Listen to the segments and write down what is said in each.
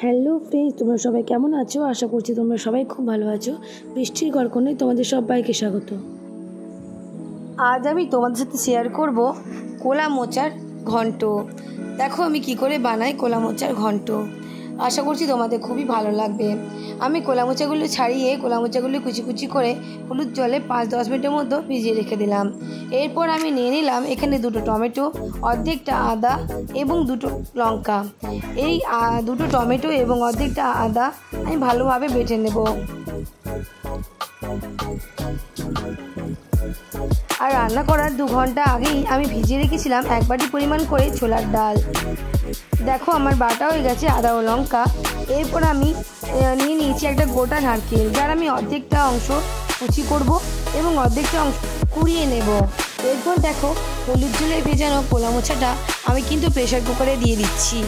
Hello friends, তোমরা সবাই কেমন আছো? আশা করছি তোমরা সবাই খুব ভালো আছো। বৃষ্টির গল্পনে তোমাদের সবাইকে স্বাগত। আজ আমি তোমাদের সাথে শেয়ার করব কোলা মোচার ঘন্ট। দেখো আমি কি করে বানাই কোলা মোচার ঘন্ট। আশা করছি তোমাদের খুবই ভালো লাগবে। আমি কোলা মোচাগুলো ছাড়িয়ে কোলা মোচাগুলো কুচি কুচি করে হলুদ জলে 5-10 মিনিটের মতো ভিজিয়ে রেখে দিলাম। এরপর আমি নিয়ে নিলাম এখানে 2টো টমেটো, অর্ধেকটা আদা এবং 2টো লঙ্কা। এই 2টো টমেটো এবং অর্ধেকটা আদা আমি ভালোভাবে বেটে নেব। আর রান্না করার 2 ঘন্টা আগেই আমি ভিজিয়ে রেখেছিলাম 1 বাটি পরিমাণ করে ছোলার ডাল। দেখো আমার বাটা হয়ে গেছে আদা ও লঙ্কা। এরপর আমি নিয়ে নিয়েছি একটা গোটা নারকেল, যার আমি অর্ধেকটা অংশ কুচি করব এবং অর্ধেকটা অংশ কুড়িয়ে নেব। এরপর দেখো হলুদ জলে ভেজানো কোলা মোচাটা আমি কিন্তু প্রেশার কুকারে দিয়ে দিচ্ছি।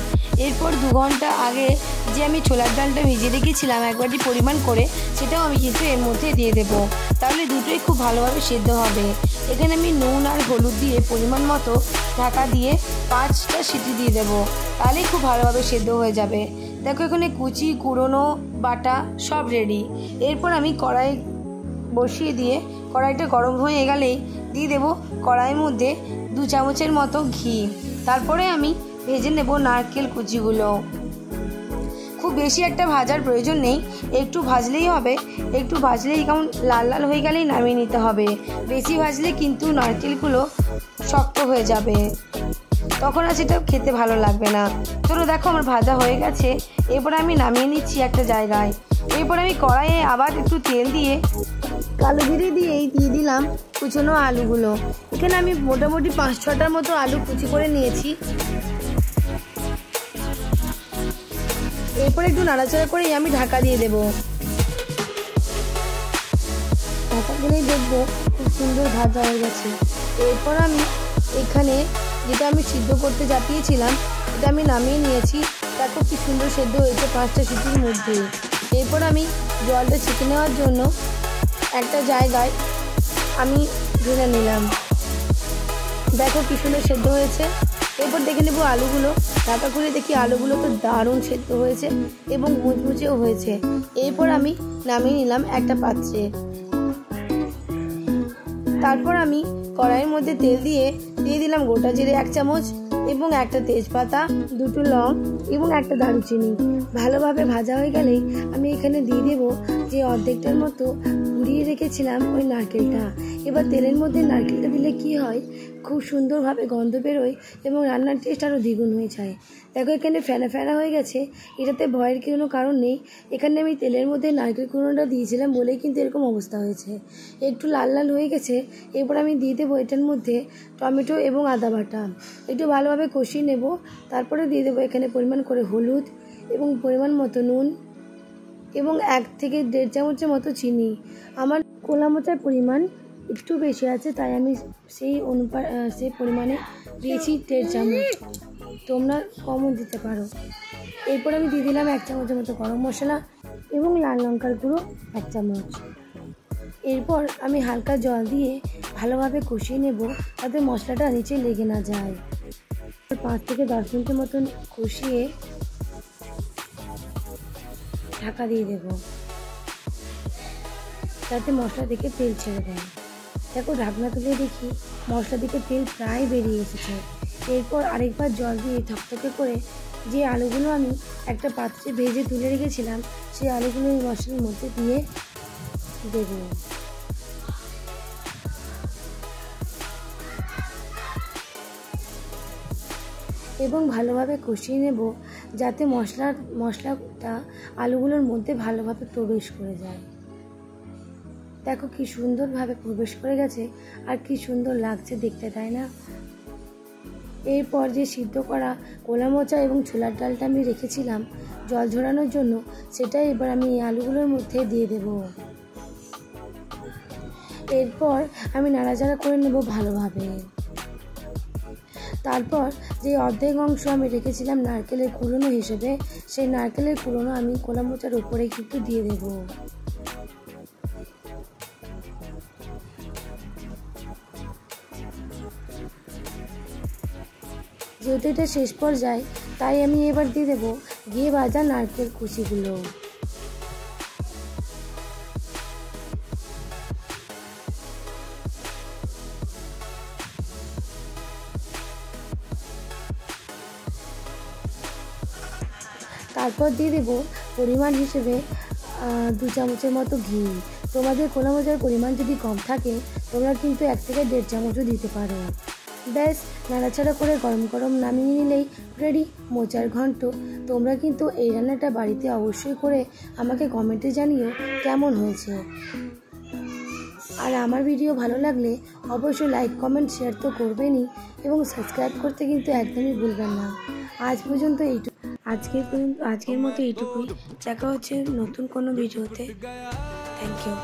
এরপর 2 ঘন্টা আগে যে আমি ছোলার ডালটা ভিজিয়ে রেখেছিলাম 1 বাটি পরিমাণ করে, সেটাও আমি কিন্তু এর মধ্যে দিয়ে দেব। তাহলে দুটোই খুব ভালোভাবে সেদ্ধ হবে। এখানে আমি নুন আর হলুদ দিয়ে পরিমাণ মতো ঢাকা দিয়ে 5টা সিটি দিয়ে দেবো, তাহলেই খুব ভালোভাবে সেদ্ধ হয়ে যাবে। দেখো এখানে কুচি কুড়োনো বাটা সব রেডি। এরপর আমি কড়াই বসিয়ে দিয়ে কড়াইটা গরম হয়ে গেলেই দিয়ে দেবো কড়াইয়ের মধ্যে 2 চামচের মতো ঘি। তারপরে আমি ভেজে নেব নারকেল কুচিগুলো। খুব বেশি একটা ভাজার প্রয়োজন নেই, একটু ভাজলেই হবে। একটু ভাজলেই কেমন লাল লাল হয়ে গেলেই নামিয়ে নিতে হবে। বেশি ভাজলে কিন্তু নারকেলগুলো শক্ত হয়ে যাবে, তখন আর সেটা খেতে ভালো লাগবে না। চলো দেখো আমার ভাজা হয়ে গেছে। এরপর আমি নামিয়ে নিচ্ছি একটা জায়গায়। এরপর আমি কড়াইয়ে আবার একটু তেল দিয়ে কালো জিরে দিয়েই দিয়ে দিলাম কুচনো আলুগুলো। এখানে আমি মোটামুটি 5-6টার মতো আলু কুচি করে নিয়েছি। এরপর একটু নাড়াচাড়া করেই আমি ঢাকা দিয়ে দেব। ঢাকা দিলেই দেখবো খুব সুন্দর ভাজা হয়ে গেছে। এরপর আমি এখানে যেটা আমি সিদ্ধ করতে চাপিয়েছিলাম এটা আমি নামিয়ে নিয়েছি। দেখো কি সুন্দর সেদ্ধ হয়েছে 5টা সিটির মধ্যে। এরপর আমি জলটা ছেঁকে নেওয়ার জন্য একটা জায়গায় আমি ঢেলে নিলাম। দেখো কি সুন্দর সেদ্ধ হয়েছে। এরপর দেখে নেব আলুগুলো। ঢাকা খুলে দেখি আলুগুলো তো দারুণ সেদ্ধ হয়েছে এবং মুচমুচেও হয়েছে। এরপর আমি নামিয়ে নিলাম একটা পাত্রে। তারপর আমি কড়াইয়ের মধ্যে তেল দিয়ে দিলাম গোটা জিরে 1 চামচ এবং একটা তেজপাতা, 2টো লং এবং একটা দারুচিনি। ভালোভাবে ভাজা হয়ে গেলেই আমি এখানে দিয়ে দেবো যে অর্ধেকটার মতো কুড়িয়ে রেখেছিলাম ওই নারকেলটা। এবার তেলের মধ্যে নারকেলটা দিলে কি হয়, খুব সুন্দরভাবে গন্ধ বেরোয় এবং রান্নার টেস্ট আরও দ্বিগুণ হয়ে যায়। দেখো এখানে ফেনা ফেনা হয়ে গেছে, এটাতে ভয়ের কোনো কারণ নেই। এখানে আমি তেলের মধ্যে নারকেল কুড়োনোটা দিয়েছিলাম বলেই কিন্তু এরকম অবস্থা হয়েছে। একটু লাল লাল হয়ে গেছে। এরপর আমি দিয়ে দেবো এটার মধ্যে টমেটো এবং আদা বাটা। একটু ভালোভাবে কষিয়ে নেব। তারপরে দিয়ে দেবো এখানে পরিমাণ করে হলুদ এবং পরিমাণ মতো নুন এবং 1 থেকে 1.5 চামচের মতো চিনি। আমার কোলা মোচার পরিমাণ একটু বেশি আছে, তাই আমি সেই পরিমাণে দিয়েছি 1.5 চামচ। তোমরা কমও দিতে পারো। এরপর আমি দিয়ে দিলাম 1 চামচের মতো গরম মশলা এবং লাল লঙ্কার গুঁড়ো 1 চামচ। এরপর আমি হালকা জল দিয়ে ভালোভাবে কষিয়ে নেব, যাতে মশলাটা নিচে লেগে না যায়। 5 থেকে 10 মিনিটের মতন কষিয়ে ঢাকা দিয়ে দেব, যাতে মশলা থেকে তেল ছেড়ে দেয়। দেখো ঢাকনা তুলে দেখি মশলা থেকে তেল প্রায় বেরিয়ে এসেছে। এরপর আরেকবার জল দিয়ে থকথকে করে যে আলুগুলো আমি একটা পাত্রে ভেজে তুলে রেখেছিলাম সেই আলুগুলো এই মশলার মধ্যে দিয়ে দেব। এবং ভালোভাবে কষিয়ে নেব, যাতে মশলাটা আলুগুলোর মধ্যে ভালোভাবে প্রবেশ করে যায়। দেখো কি সুন্দরভাবে প্রবেশ করে গেছে আর কি সুন্দর লাগছে দেখতে, তাই না? এরপর যে সিদ্ধ করা কোলা মোচা এবং ছোলার ডালটা আমি রেখেছিলাম জল ঝরানোর জন্য, সেটাই এবার আমি এই আলুগুলোর মধ্যে দিয়ে দেব। এরপর আমি নাড়াচাড়া করে নেব ভালোভাবে। তারপর যে অর্ধেক অংশ আমি রেখেছিলাম নারকেলের কুড়োনো হিসেবে, সেই নারকেলের কুড়োনো আমি কোলা মোচার উপরে কিন্তু দিয়ে দেব। যেহেতু এটা শেষ পর্যায়ে, তাই আমি এবার দিয়ে দেবো ঘি ভাজা নারকেল কুচিগুলো। তারপর দিয়ে দেবো পরিমাণ হিসেবে 2 চামচের মতো ঘি। তোমাদের খোলা মোচার পরিমাণ যদি কম থাকে তোমরা কিন্তু 1 থেকে 1.5 চামচও দিতে পারো। ব্যাস নাড়াচাড়া করে গরম গরম নামিয়ে নিলেই রেডি মোচার ঘন্ট। তোমরা কিন্তু এই রান্নাটা বাড়িতে অবশ্যই করে আমাকে কমেন্টে জানিও কেমন হয়েছে। আর আমার ভিডিও ভালো লাগলে অবশ্যই লাইক কমেন্ট শেয়ার তো করবেনই এবং সাবস্ক্রাইব করতে কিন্তু একদমই ভুলবেন না। আজ পর্যন্ত আজকের মতো এইটুকুই। দেখা হচ্ছে নতুন কোনো ভিডিওতে। Thank you.